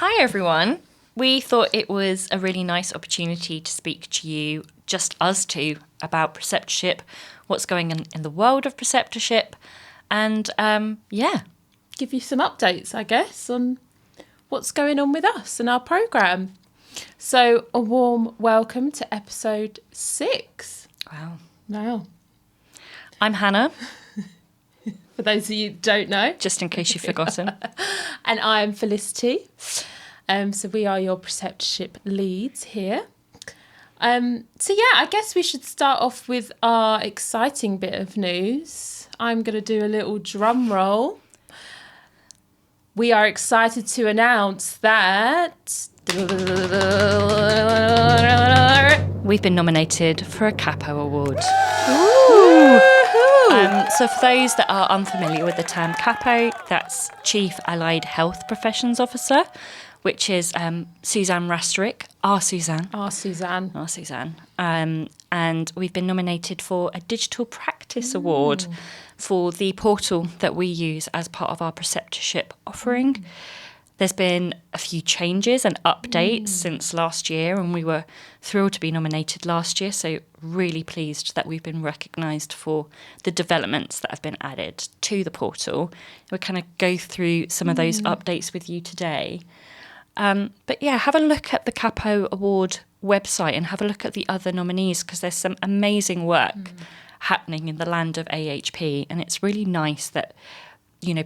Hi everyone. We thought it was a really nice opportunity to speak to you, just us two, about preceptorship, what's going on in the world of preceptorship, and Give you some updates, I guess, on what's going on with us and our programme. So a warm welcome to episode 6. Wow. I'm Hannah, For those of you who don't know. just in case you've forgotten. And I am Felicity. So we are your preceptorship leads here. I guess we should start off with our exciting bit of news. I'm going to do a little drum roll. We are excited to announce that We've been nominated for a CAHPO Award. Woohoo! So for those that are unfamiliar with the term CAHPO, that's Chief Allied Health Professions Officer, which is Suzanne Rasterick, our Suzanne. And we've been nominated for a Digital Practice Award for the portal that we use as part of our preceptorship offering. There's been a few changes and updates since last year, and we were thrilled to be nominated last year, so really pleased that we've been recognised for the developments that have been added to the portal. We'll kind of go through some of those updates with you today. Have a look at the CAHPO Award website and have a look at the other nominees, because there's some amazing work happening in the land of AHP, and it's really nice that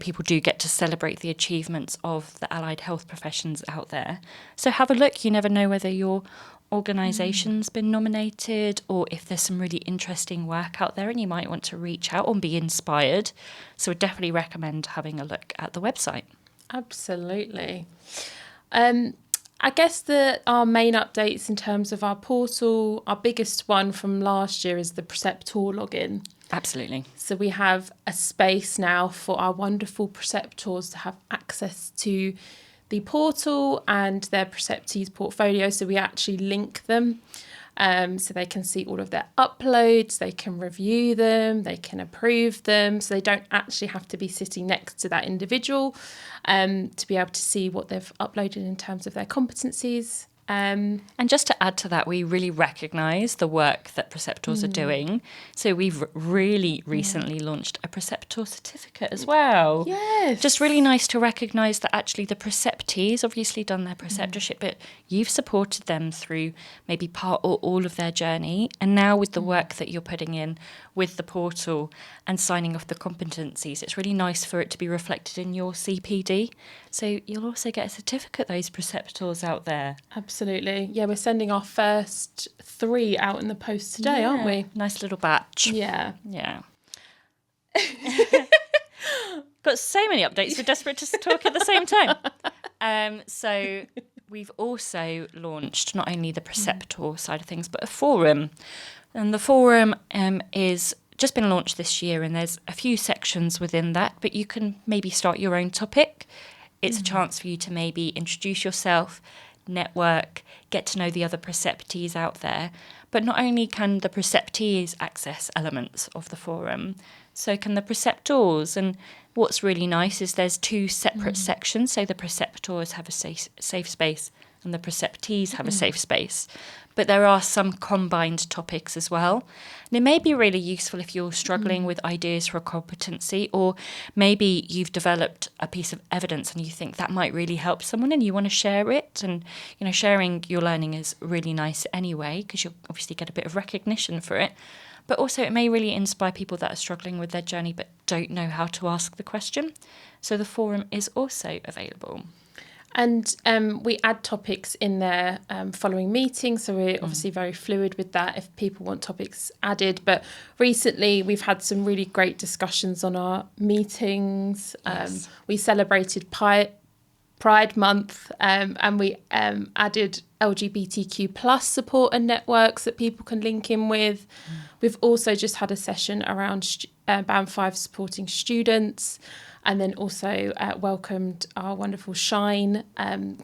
people do get to celebrate the achievements of the allied health professions out there. So have a look. You never know whether your organisation's been nominated or if there's some really interesting work out there and you might want to reach out and be inspired. So I definitely recommend having a look at the website. Absolutely. I guess our main updates in terms of our portal, our biggest one from last year is the Preceptor login. Absolutely. So we have a space now for our wonderful preceptors to have access to the portal and their preceptees portfolio. So we actually link them so they can see all of their uploads, they can review them, they can approve them. So they don't actually have to be sitting next to that individual to be able to see what they've uploaded in terms of their competencies. And just to add to that, we really recognise the work that preceptors are doing. So we've really recently launched a preceptor certificate as well. Yes. Just really nice to recognise that actually the preceptees obviously done their preceptorship, but you've supported them through maybe part or all of their journey. And now with the work that you're putting in with the portal and signing off the competencies, it's really nice for it to be reflected in your CPD. So you'll also get a certificate, those preceptors out there. Absolutely. Yeah, we're sending our first 3 out in the post today, aren't we? Nice little batch. Yeah. Got so many updates, we're desperate to talk at the same time. So we've also launched not only the preceptor side of things, but a forum. And the forum is just been launched this year, and there's a few sections within that, but you can maybe start your own topic. It's a chance for you to maybe introduce yourself, network, get to know the other preceptees out there. But not only can the preceptees access elements of the forum, so can the preceptors. And what's really nice is there's 2 separate sections. So the preceptors have a safe space and the preceptees have a safe space. But there are some combined topics as well. And it may be really useful if you're struggling with ideas for a competency, or maybe you've developed a piece of evidence and you think that might really help someone and you want to share it. And, sharing your learning is really nice anyway, because you'll obviously get a bit of recognition for it. But also it may really inspire people that are struggling with their journey but don't know how to ask the question. So the forum is also available. And we add topics in there following meetings, so we're obviously very fluid with that if people want topics added. But recently we've had some really great discussions on our meetings. Yes. We celebrated Pride Month and we added LGBTQ plus support and networks that people can link in with. We've also just had a session around Band 5 supporting students. And then also welcomed our wonderful Shine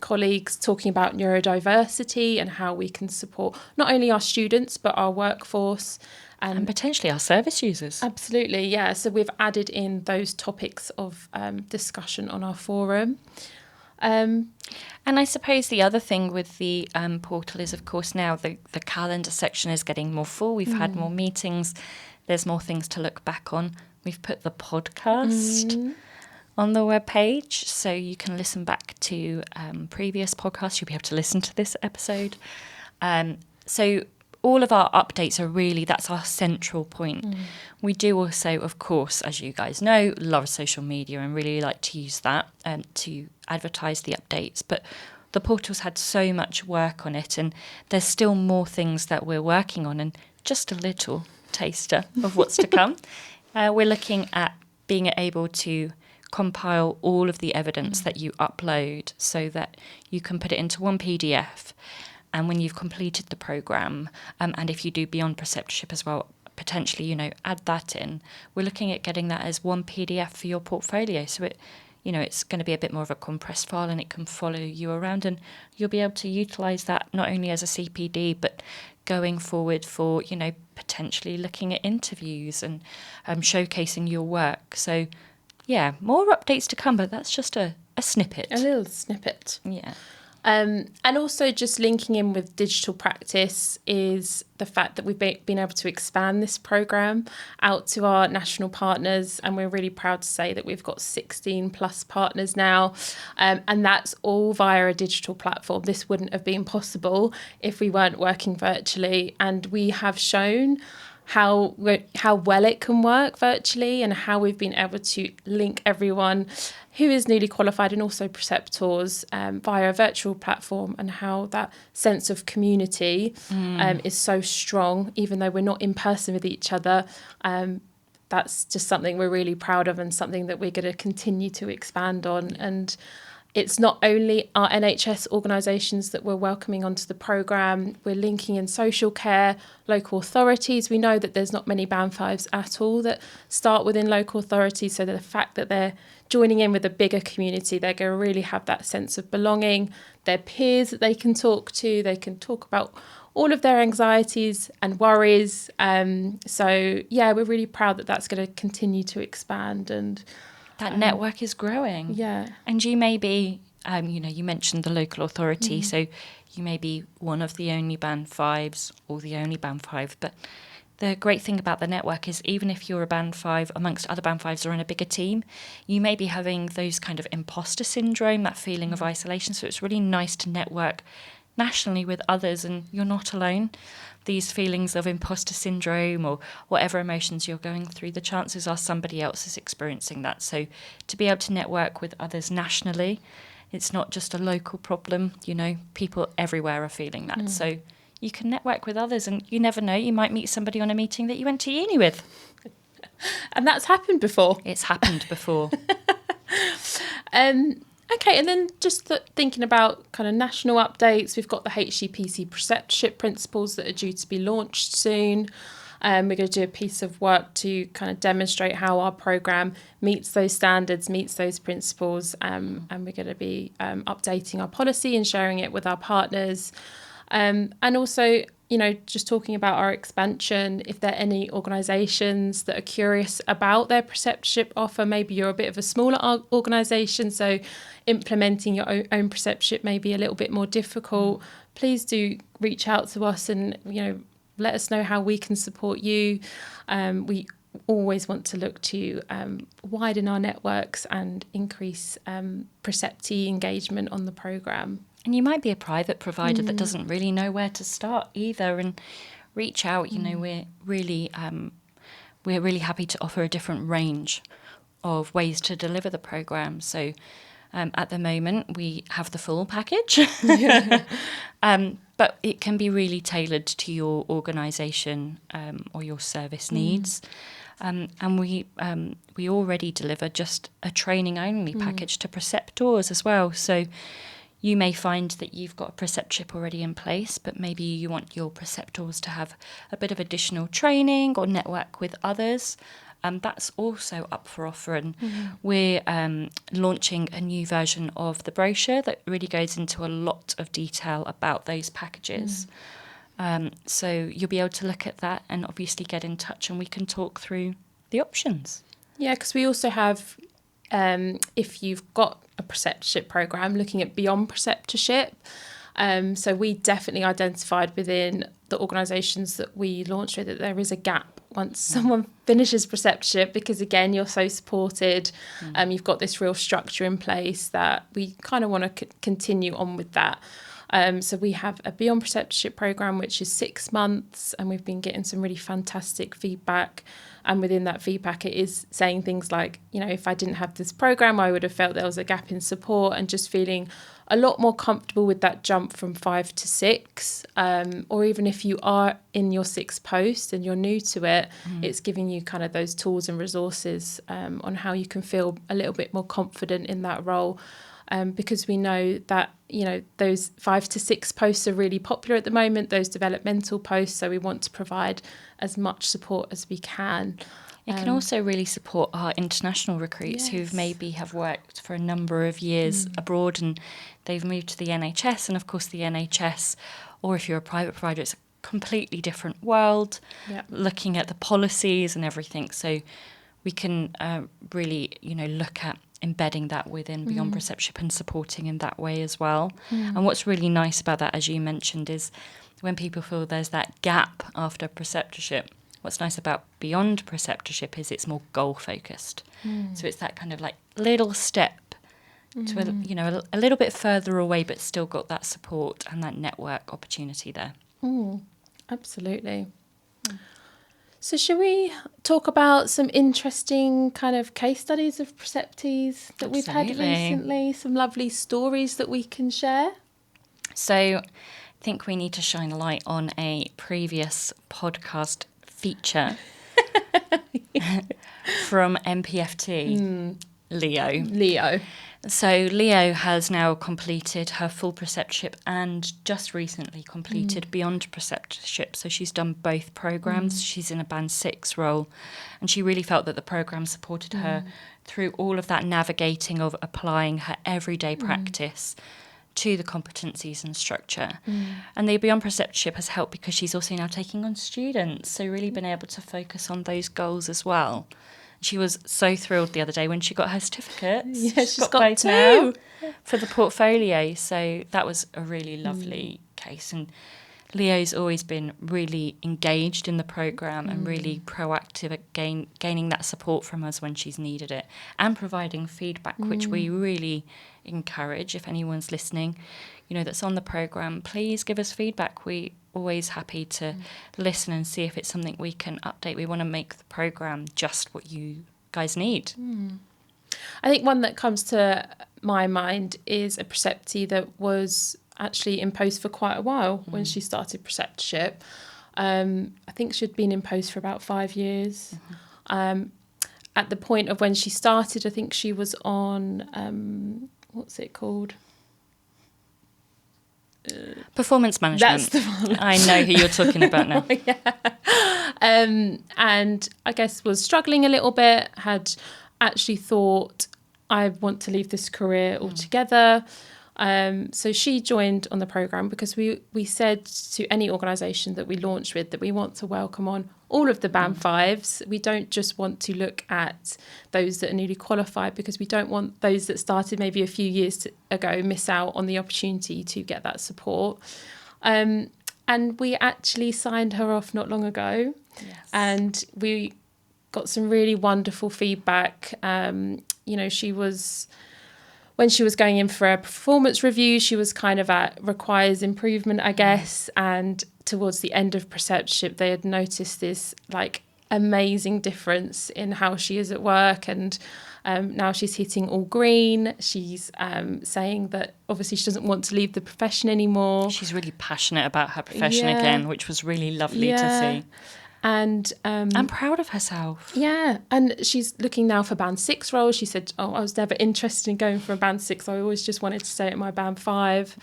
colleagues talking about neurodiversity and how we can support not only our students, but our workforce. And potentially our service users. Absolutely, yeah. So we've added in those topics of discussion on our forum. And I suppose the other thing with the portal is, of course, now the calendar section is getting more full. We've had more meetings. There's more things to look back on. We've put the podcast on the webpage, so you can listen back to previous podcasts. You'll be able to listen to this episode. So all of our updates are really, that's our central point. We do also, of course, as you guys know, love social media and really like to use that to advertise the updates. But the portal's had so much work on it, and there's still more things that we're working on, and just a little taster of what's to come. We're looking at being able to compile all of the evidence that you upload so that you can put it into one PDF. And when you've completed the programme, and if you do beyond preceptorship as well, potentially, add that in. We're looking at getting that as one PDF for your portfolio. So it's going to be a bit more of a compressed file, and it can follow you around, and you'll be able to utilise that not only as a CPD, but going forward for, potentially looking at interviews and showcasing your work. So, yeah, more updates to come, but that's just a snippet. A little snippet. Yeah. And also just linking in with digital practice is the fact that we've been able to expand this programme out to our national partners, and we're really proud to say that we've got 16 plus partners now, and that's all via a digital platform. This wouldn't have been possible if we weren't working virtually, and we have shown how well it can work virtually, and how we've been able to link everyone who is newly qualified and also preceptors via a virtual platform, and how that sense of community is so strong, even though we're not in person with each other. That's just something we're really proud of, and something that we're going to continue to expand on. And it's not only our NHS organisations that we're welcoming onto the programme, we're linking in social care, local authorities. We know that there's not many Band 5s at all that start within local authorities, so the fact that they're joining in with a bigger community, they're going to really have that sense of belonging, their peers that they can talk to, they can talk about all of their anxieties and worries. So, yeah, we're really proud that that's going to continue to expand, and that network is growing. Yeah. And you may be, you mentioned the local authority, so you may be one of the only Band 5s or the only Band 5. But the great thing about the network is, even if you're a Band 5 amongst other Band 5s or in a bigger team, you may be having those kind of imposter syndrome, that feeling of isolation. So it's really nice to network nationally with others, and you're not alone. These feelings of imposter syndrome or whatever emotions you're going through, the chances are somebody else is experiencing that. So to be able to network with others nationally, it's not just a local problem. People everywhere are feeling that. So you can network with others, and you never know, you might meet somebody on a meeting that you went to uni with. And that's happened before. It's happened before. Okay, and then just thinking about kind of national updates, we've got the HCPC Preceptorship principles that are due to be launched soon. We're going to do a piece of work to kind of demonstrate how our programme meets those standards, meets those principles, and we're going to be updating our policy and sharing it with our partners. And also, just talking about our expansion, if there are any organisations that are curious about their preceptorship offer, maybe you're a bit of a smaller organisation, so implementing your own preceptorship may be a little bit more difficult, please do reach out to us and, let us know how we can support you. We always want to look to widen our networks and increase preceptee engagement on the programme. And you might be a private provider that doesn't really know where to start either, and reach out. We're really happy to offer a different range of ways to deliver the programme. So at the moment we have the full package, but it can be really tailored to your organisation or your service needs. And we already deliver just a training only package to preceptors as well. So you may find that you've got a preceptorship already in place, but maybe you want your preceptors to have a bit of additional training or network with others. That's also up for offer, and we're launching a new version of the brochure that really goes into a lot of detail about those packages. So you'll be able to look at that and obviously get in touch, and we can talk through the options. Yeah, because we also have if you've got a preceptorship programme, looking at beyond preceptorship. So we definitely identified within the organisations that we launched with that there is a gap once someone finishes preceptorship, because again, you're so supported. You've got this real structure in place that we kind of want to continue on with that. So we have a Beyond Preceptorship programme, which is 6 months, and we've been getting some really fantastic feedback. And within that feedback, it is saying things like, you know, if I didn't have this programme, I would have felt there was a gap in support, and just feeling a lot more comfortable with that jump from 5 to 6. Or even if you are in your 6th post and you're new to it, it's giving you kind of those tools and resources on how you can feel a little bit more confident in that role. Because we know that, you know, those 5 to 6 posts are really popular at the moment, those developmental posts. So we want to provide as much support as we can. It can also really support our international recruits who maybe have worked for a number of years abroad and they've moved to the NHS. And of course, the NHS, or if you're a private provider, it's a completely different world, looking at the policies and everything. So we can really, you know, look at embedding that within Beyond Preceptorship and supporting in that way as well. And what's really nice about that, as you mentioned, is when people feel there's that gap after preceptorship, what's nice about Beyond Preceptorship is it's more goal focused. So it's that kind of like little step to a little bit further away, but still got that support and that network opportunity there. Absolutely. So should we talk about some interesting kind of case studies of preceptees that we've had recently, some lovely stories that we can share? So I think we need to shine a light on a previous podcast feature from MPFT, Leo. So Leo has now completed her full preceptorship and just recently completed Beyond Preceptorship. So she's done both programmes. She's in a Band 6 role. And she really felt that the programme supported her through all of that navigating of applying her everyday practice to the competencies and structure. And the Beyond Preceptorship has helped because she's also now taking on students. So really been able to focus on those goals as well. She was so thrilled the other day when she got her certificates. Yeah, she's got both 2 now for the portfolio. So that was a really lovely case. And Leo's always been really engaged in the programme and really proactive at gaining that support from us when she's needed it, and providing feedback, which we really encourage. If anyone's listening, you know, that's on the programme, please give us feedback. We always happy to listen and see if it's something we can update. We want to make the programme just what you guys need. I think one that comes to my mind is a preceptee that was actually in post for quite a while when she started preceptorship. I think she'd been in post for about 5 years. At the point of when she started, I think she was on, what's it called? Performance management. That's the one. I know who you're talking about now. And I guess was struggling a little bit, had actually thought, I want to leave this career altogether. So she joined on the programme because we said to any organisation that we launched with that we want to welcome on all of the Band 5s. We don't just want to look at those that are newly qualified, because we don't want those that started maybe a few years ago miss out on the opportunity to get that support. And we actually signed her off not long ago. And we got some really wonderful feedback. You know, when she was going in for a performance review, she was kind of at requires improvement, I guess. And towards the end of preceptorship, they had noticed this like amazing difference in how she is at work. And now she's hitting all green. She's saying that obviously she doesn't want to leave the profession anymore. She's really passionate about her profession again, which was really lovely to see. And proud of herself. Yeah, and she's looking now for Band 6 roles. She said, I was never interested in going for a Band 6. I always just wanted to stay at my Band 5.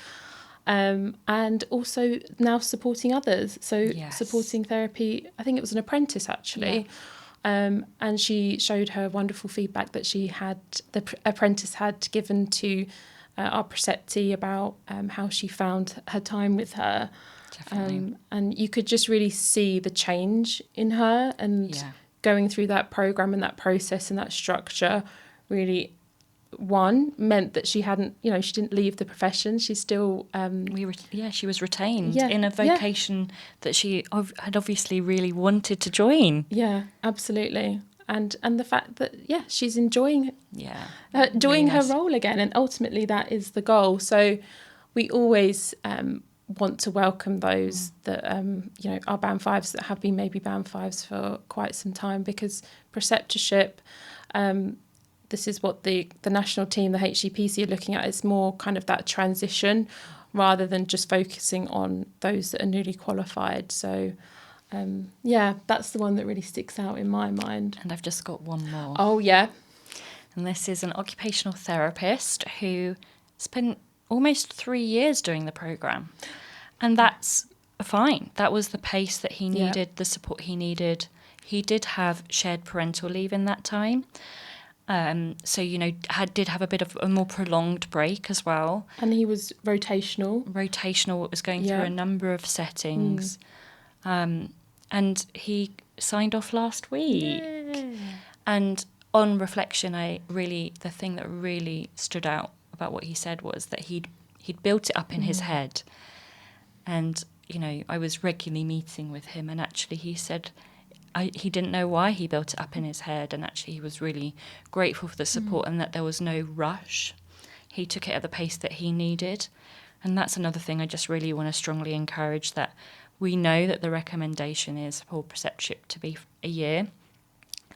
And also now supporting others. So supporting therapy, I think it was an apprentice actually. And she showed her wonderful feedback that she had, the apprentice had given to our preceptee about how she found her time with her. And you could just really see the change in her, and going through that programme and that process and that structure really meant that she hadn't, she didn't leave the profession. She's still she was retained Yeah, in a vocation that she had obviously really wanted to join. Yeah, absolutely. And the fact that she's enjoying Really her nice. role again, and ultimately that is the goal. So we always want to welcome those that are band fives that have been maybe band fives for quite some time, because preceptorship, this is what the national team, the HCPC, are looking at. It's more kind of that transition rather than just focusing on those that are newly qualified. So that's the one that really sticks out in my mind. And I've just got one more. Oh, yeah. And this is an occupational therapist who spent almost 3 years doing the programme. And that's fine. That was the pace that he needed, the support he needed. He did have shared parental leave in that time. So, did have a bit of a more prolonged break as well. And he was rotational. It was going through a number of settings. And he signed off last week. Yay. And on reflection, the thing that really stood out about what he said was that he'd built it up in his head. And, I was regularly meeting with him, and actually he said he didn't know why he built it up in his head, and actually he was really grateful for the support and that there was no rush. He took it at the pace that he needed. And that's another thing I just really want to strongly encourage, that we know that the recommendation is for preceptorship to be a year,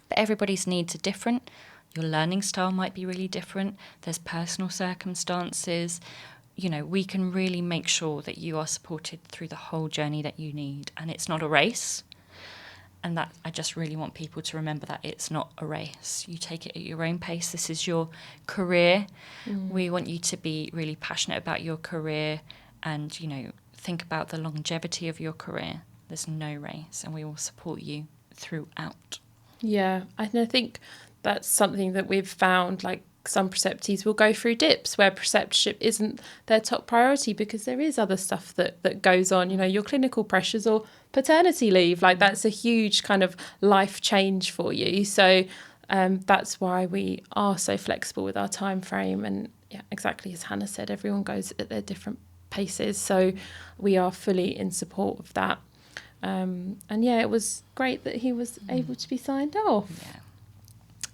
but everybody's needs are different. Your learning style might be really different. There's personal circumstances. We can really make sure that you are supported through the whole journey that you need. And it's not a race. And that I just really want people to remember that it's not a race. You take it at your own pace. This is your career. We want you to be really passionate about your career and, think about the longevity of your career. There's no race, and we will support you throughout. Yeah, and I think that's something that we've found, like some preceptees will go through dips where preceptorship isn't their top priority because there is other stuff that goes on, your clinical pressures or paternity leave, like that's a huge kind of life change for you. So that's why we are so flexible with our time frame. And exactly as Hannah said, everyone goes at their different paces. So we are fully in support of that. And it was great that he was able to be signed off.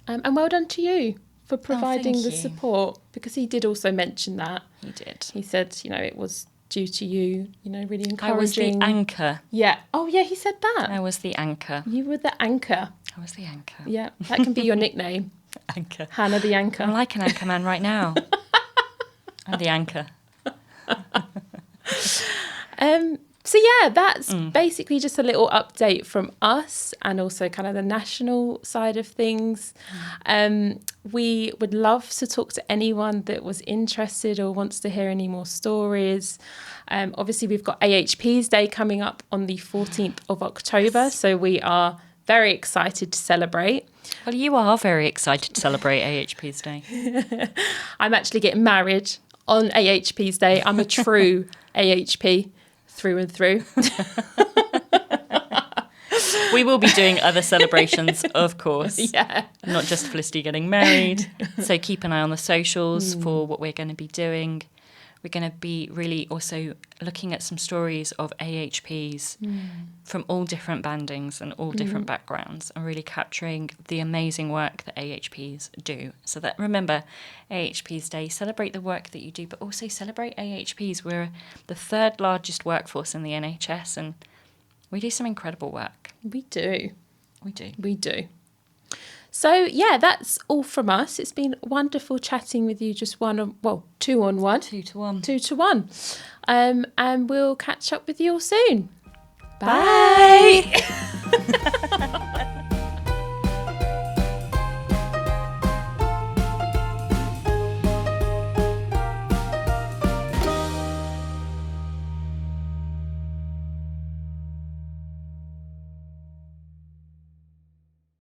Yeah. And well done to you for providing thank the you. support, because he did also mention that. He did. He said, it was due to you, really encouraging. I was the anchor. Yeah. Oh, yeah, he said that. I was the anchor. You were the anchor. I was the anchor. Yeah, that can be your nickname. Anchor. Hannah the anchor. I'm like an anchor man right now. I'm the anchor. So that's basically just a little update from us, and also kind of the national side of things. We would love to talk to anyone that was interested or wants to hear any more stories. Obviously, we've got AHP's Day coming up on the 14th of October, so we are very excited to celebrate. Well, you are very excited to celebrate AHP's Day. I'm actually getting married on AHP's Day. I'm a true AHP. Through and through. We will be doing other celebrations, of course. Yeah. Not just Felicity getting married. So keep an eye on the socials for what we're going to be doing. We're going to be really also looking at some stories of AHPs from all different bandings and all different backgrounds, and really capturing the amazing work that AHPs do. So that, remember, AHP's Day, celebrate the work that you do, but also celebrate AHPs. We're the third largest workforce in the NHS, and we do some incredible work. We do. We do. We do. So, that's all from us. It's been wonderful chatting with you, just 2 on 1. 2 to 1. 2 to 1. And we'll catch up with you all soon. Bye.